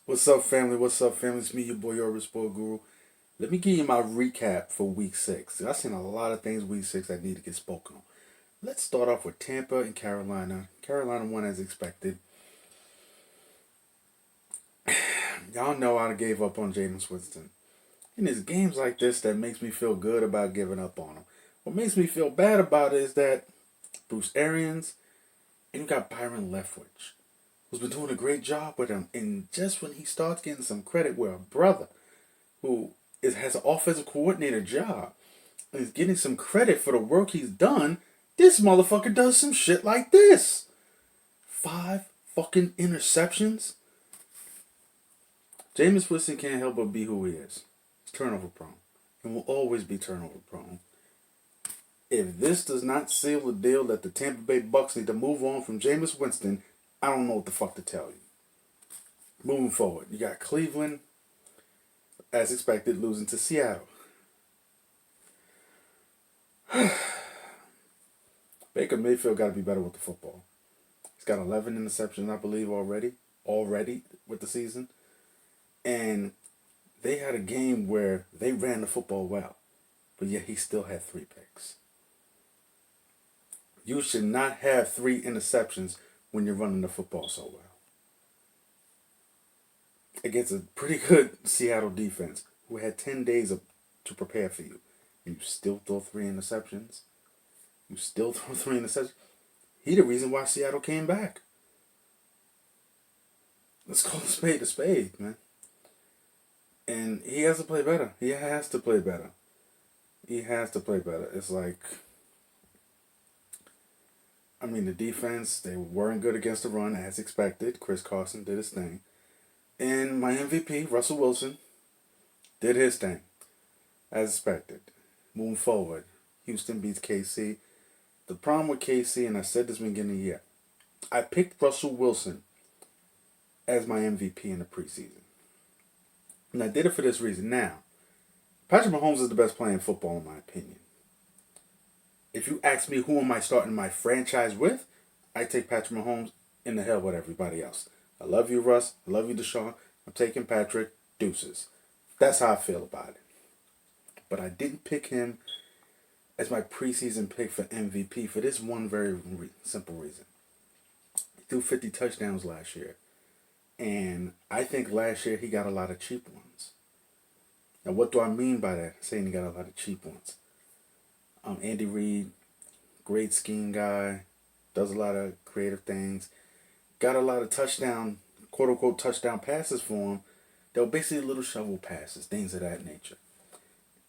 What's up, family? What's up, family? It's me, your boy, your Sport Guru. Let me give you my recap for Week 6. I've seen a lot of things Week 6 that need to get spoken on. Let's start off with Tampa and Carolina. Carolina won as expected. Y'all know I gave up on Jameis Winston. And it's games like this that makes me feel good about giving up on him. What makes me feel bad about it is that Bruce Arians and you got Byron Leftwich, who's been doing a great job with him. And just when he starts getting some credit with a brother has an offensive coordinator job and is getting some credit for the work he's done, this motherfucker does some shit like this. 5 fucking interceptions. Jameis Winston can't help but be who he is. He's turnover prone and will always be turnover prone. If this does not seal the deal that the Tampa Bay Bucks need to move on from Jameis Winston, I don't know what the fuck to tell you. Moving forward, you got Cleveland, as expected, losing to Seattle. Baker Mayfield got to be better with the football. He's got 11 interceptions, I believe, already with the season. And they had a game where they ran the football well, but yet he still had 3 picks. You should not have 3 interceptions when you're running the football so well. Against a pretty good Seattle defense who had 10 days to prepare for you. And you still throw 3 interceptions. He the reason why Seattle came back. Let's call a spade, man. And he has to play better. He has to play better. It's like, the defense, they weren't good against the run as expected. Chris Carson did his thing. And my MVP, Russell Wilson, did his thing as expected. Moving forward, Houston beats KC. The problem with KC, and I said this beginning of the year, I picked Russell Wilson as my MVP in the preseason. And I did it for this reason. Now, Patrick Mahomes is the best player in football, in my opinion. If you ask me who am I starting my franchise with, I take Patrick Mahomes in the hell with everybody else. I love you, Russ. I love you, Deshaun. I'm taking Patrick. Deuces. That's how I feel about it. But I didn't pick him as my preseason pick for MVP for this one very simple reason. He threw 50 touchdowns last year. And I think last year he got a lot of cheap ones. Now, what do I mean by that? Saying he got a lot of cheap ones. Andy Reid, great scheme guy, does a lot of creative things. Got a lot of quote unquote touchdown passes for him. They were basically little shovel passes, things of that nature.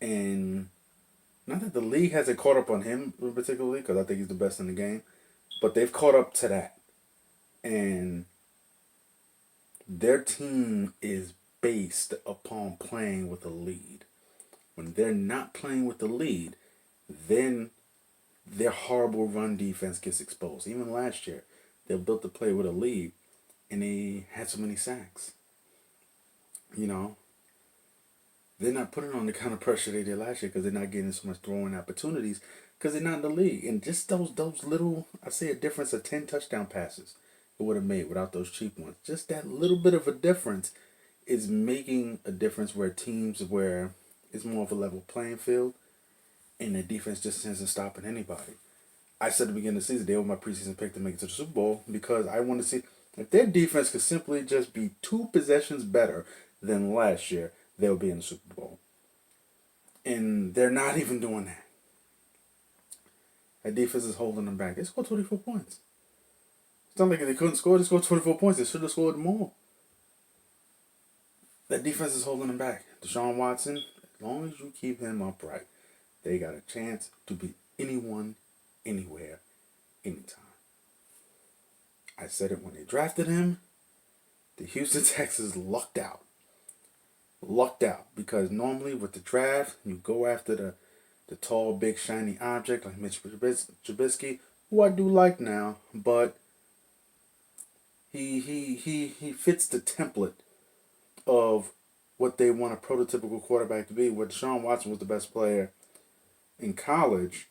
And not that the league hasn't caught up on him particularly, because I think he's the best in the game, but they've caught up to that. And their team is based upon playing with a lead. When they're not playing with the lead, then their horrible run defense gets exposed. Even last year, they were built to play with a lead, and they had so many sacks. They're not putting on the kind of pressure they did last year because they're not getting so much throwing opportunities because they're not in the league. And just those little, I say a difference of 10 touchdown passes it would have made without those cheap ones. Just that little bit of a difference is making a difference where it's more of a level playing field and the defense just isn't stopping anybody. I said at the beginning of the season, they were my preseason pick to make it to the Super Bowl because I want to see if their defense could simply just be 2 possessions better than last year, they'll be in the Super Bowl. And they're not even doing that. That defense is holding them back. They scored 24 points. It's not like they couldn't score, they scored 24 points. They should have scored more. That defense is holding them back. Deshaun Watson, as long as you keep him upright, they got a chance to beat anyone, anywhere, anytime. I said it when they drafted him. The Houston Texans lucked out. Because normally with the draft, you go after the tall, big, shiny object like Mitch Trubisky, who I do like now, but he fits the template of what they want a prototypical quarterback to be. Where Deshaun Watson was the best player in college,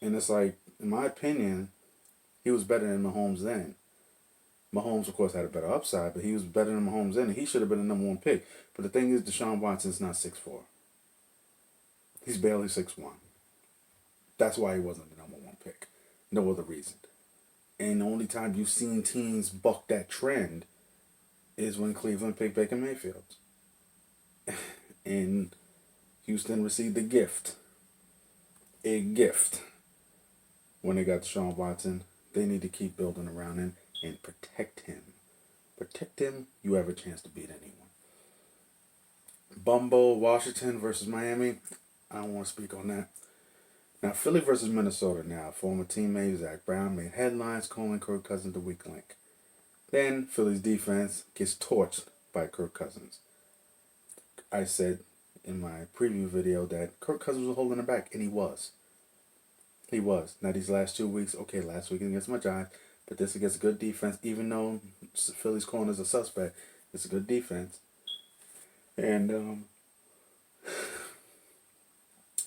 and it's like, in my opinion, he was better than Mahomes then. Mahomes, of course, had a better upside, but he was better than Mahomes and he should have been the number one pick. But the thing is, Deshaun Watson's not 6'4". He's barely 6'1". That's why he wasn't the number one pick. No other reason. And the only time you've seen teams buck that trend is when Cleveland picked Baker Mayfield. And Houston received a gift. A gift. When they got Deshaun Watson, they need to keep building around him and protect him. Protect him, you have a chance to beat anyone. Bumble, Washington versus Miami. I don't want to speak on that. Now, Philly versus Minnesota now. Former teammate Zach Brown made headlines calling Kirk Cousins the weak link. Then, Philly's defense gets torched by Kirk Cousins. I said in my preview video that Kirk Cousins was holding him back, and he was. He was. Now, these last 2 weeks, okay, last week against my Giants, but this against a good defense, even though Philly's corners are suspect, it's a good defense. And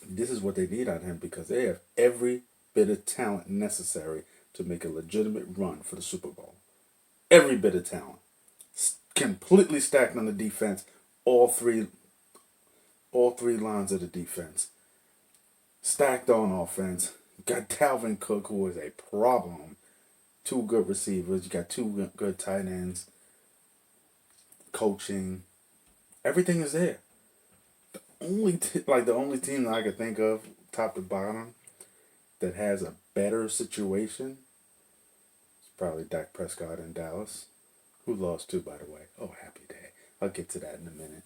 this is what they need out of him because they have every bit of talent necessary to make a legitimate run for the Super Bowl. Every bit of talent. Completely stacked on the defense. All three lines of the defense. Stacked on offense. Got Dalvin Cook, who is a problem. 2 good receivers. You got 2 good tight ends. Coaching. Everything is there. The only team that I could think of, top to bottom, that has a better situation is probably Dak Prescott in Dallas, who lost too, by the way. Oh, happy day. I'll get to that in a minute.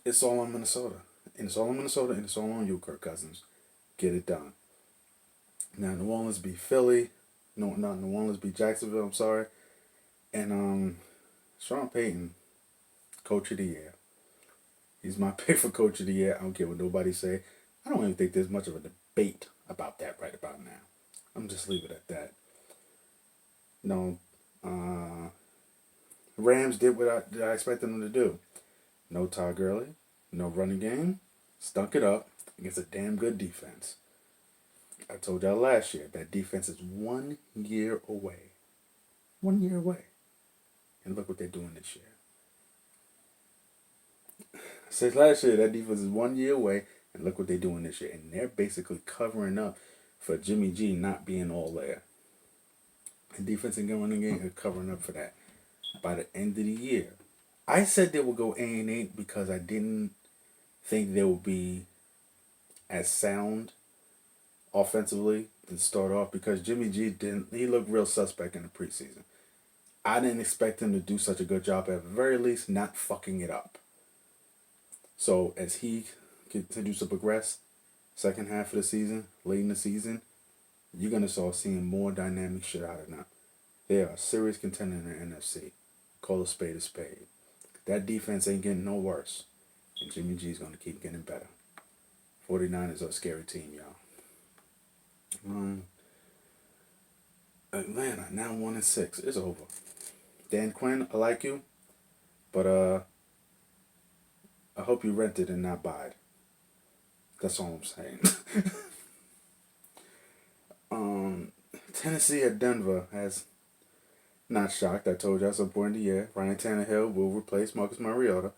It's all on Minnesota. And it's all on Minnesota, and it's all on you, Kirk Cousins. Get it done. Now, New Orleans beat Philly. No, not New Orleans beat Jacksonville, I'm sorry. And Sean Payton, Coach of the Year. He's my pick for Coach of the Year. I don't care what nobody say. I don't even think there's much of a debate about that right about now. I'm just leave it at that. No, Rams did what I expected them to do. No Todd Gurley, no running game, stunk it up against a damn good defense. I told y'all last year that defense is 1 year away. 1 year away. And look what they're doing this year. Since last year, that defense is 1 year away, and look what they're doing this year. And they're basically covering up for Jimmy G not being all there. And defense and running game are covering up for that. By the end of the year, I said they would go 8-8 because I didn't think they would be as sound offensively to start off because Jimmy G he looked real suspect in the preseason. I didn't expect him to do such a good job at the very least not fucking it up. So as he continues to progress, second half of the season, late in the season, you're going to start seeing more dynamic shit out of them. They are a serious contender in the NFC. Call a spade a spade. That defense ain't getting no worse. And Jimmy G is going to keep getting better. 49ers are a scary team, y'all. Atlanta, now 1-6. It's over. Dan Quinn, I like you. But I hope you rent it and not buy it. That's all I'm saying. Tennessee at Denver has not shocked. I told you at some point in the year, Ryan Tannehill will replace Marcus Mariota.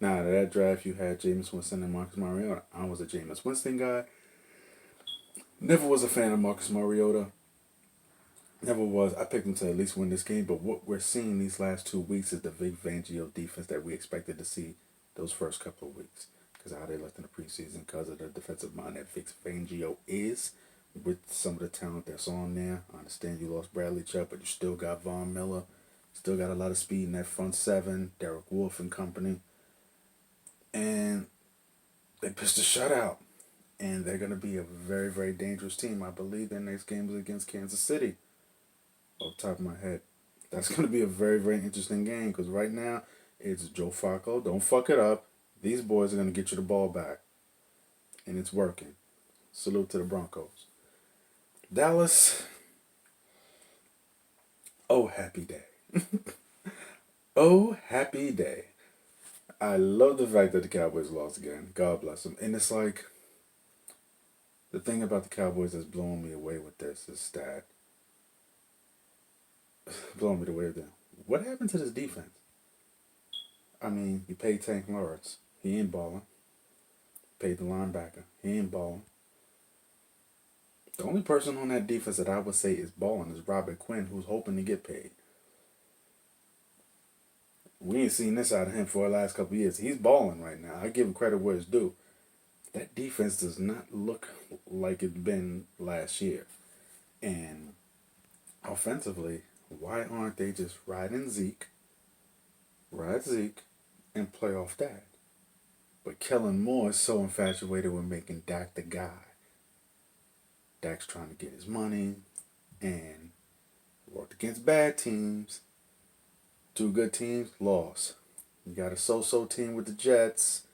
Now, that draft, you had Jameis Winston and Marcus Mariota. I was a Jameis Winston guy. Never was a fan of Marcus Mariota. Never was. I picked him to at least win this game, but what we're seeing these last 2 weeks is the Vic Fangio defense that we expected to see those first couple of weeks. Because how they looked in the preseason, because of the defensive mind that Vic Fangio is, with some of the talent that's on there. I understand you lost Bradley Chubb, but you still got Von Miller. Still got a lot of speed in that front seven. Derek Wolfe and company. And they pitched a shutout. And they're going to be a very, very dangerous team. I believe their next game is against Kansas City. Off the top of my head. That's going to be a very, very interesting game. Because right now, it's Joe Flacco. Don't fuck it up. These boys are going to get you the ball back. And it's working. Salute to the Broncos. Dallas. Oh, happy day. Oh, happy day. I love the fact that the Cowboys lost again. God bless them. And it's like, the thing about the Cowboys that's blowing me away with this is that, blowing me away with them. what happened to this defense? I mean, you paid Tank Lawrence. He ain't balling. Paid the linebacker. He ain't balling. The only person on that defense that I would say is balling is Robert Quinn, who's hoping to get paid. We ain't seen this out of him for the last couple of years. He's balling right now. I give him credit where it's due. That defense does not look like it's been last year. And offensively, why aren't they just ride Zeke, and play off that? But Kellen Moore is so infatuated with making Dak the guy. Dak's trying to get his money and worked against bad teams. 2 good teams, lost. You got a so-so team with the Jets,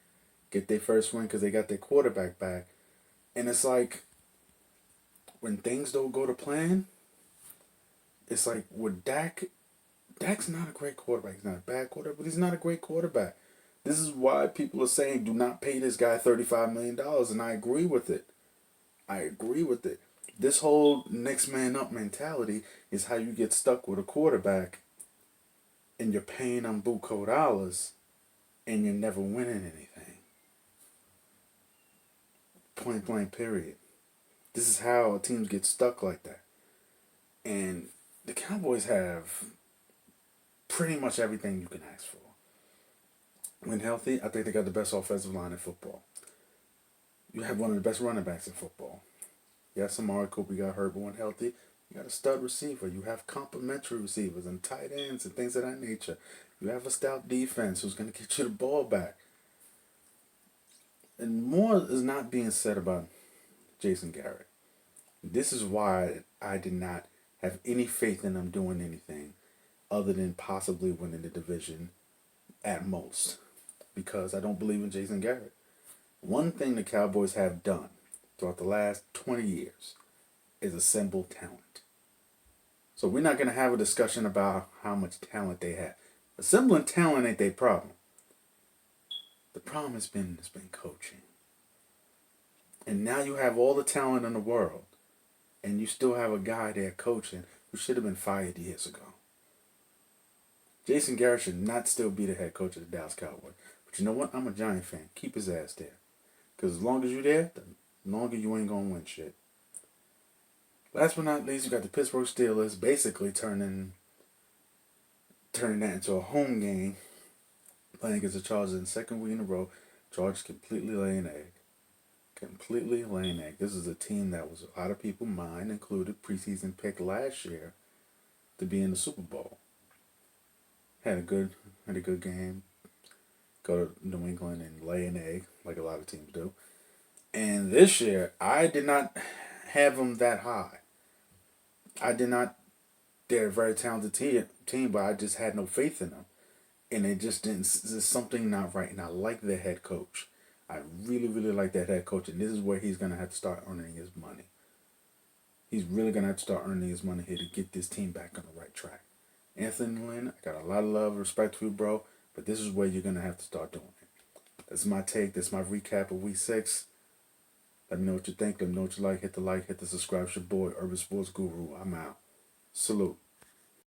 get their first win because they got their quarterback back. And it's like, when things don't go to plan, it's like with Dak's not a great quarterback. He's not a bad quarterback, but he's not a great quarterback. This is why people are saying do not pay this guy $35 million, and I agree with it. This whole next man up mentality is how you get stuck with a quarterback and you're paying them buco dollars and you're never winning anything. Point blank period. This is how teams get stuck like that. And the Cowboys have pretty much everything you can ask for. When healthy, I think they got the best offensive line in football. You have one of the best running backs in football. You have Amari Cooper got hurt, but when healthy, you got a stud receiver. You have complementary receivers and tight ends and things of that nature. You have a stout defense who's going to get you the ball back. And more is not being said about Jason Garrett. This is why I did not have any faith in them doing anything other than possibly winning the division at most. Because I don't believe in Jason Garrett. One thing the Cowboys have done throughout the last 20 years is assemble talent. So we're not going to have a discussion about how much talent they have. Assembling talent ain't their problem. The problem has been coaching. And now you have all the talent in the world, and you still have a guy there coaching who should have been fired years ago. Jason Garrett should not still be the head coach of the Dallas Cowboys. But you know what? I'm a Giant fan. Keep his ass there. Because as long as you're there, the longer you ain't going to win shit. Last but not least, you got the Pittsburgh Steelers basically turning that into a home game, playing against the Chargers in the second week in a row. Chargers completely laying egg. This is a team that was a lot of people, mine included, preseason pick last year to be in the Super Bowl. Had a good game. Go to New England and lay an egg like a lot of teams do. And this year, I did not have them that high. I did not. They're a very talented team, but I just had no faith in them. And it just didn't. There's something not right. And I like their head coach. I really, really like that head coach. And this is where he's going to have to start earning his money. He's really going to have to start earning his money here to get this team back on the right track. Anthony Lynn, I got a lot of love and respect for you, bro. But this is where you're going to have to start doing it. That's my take. That's my recap of Week 6. Let me know what you think. Let me know what you like. Hit the subscribe. It's your boy, Urban Sports Guru. I'm out. Salute.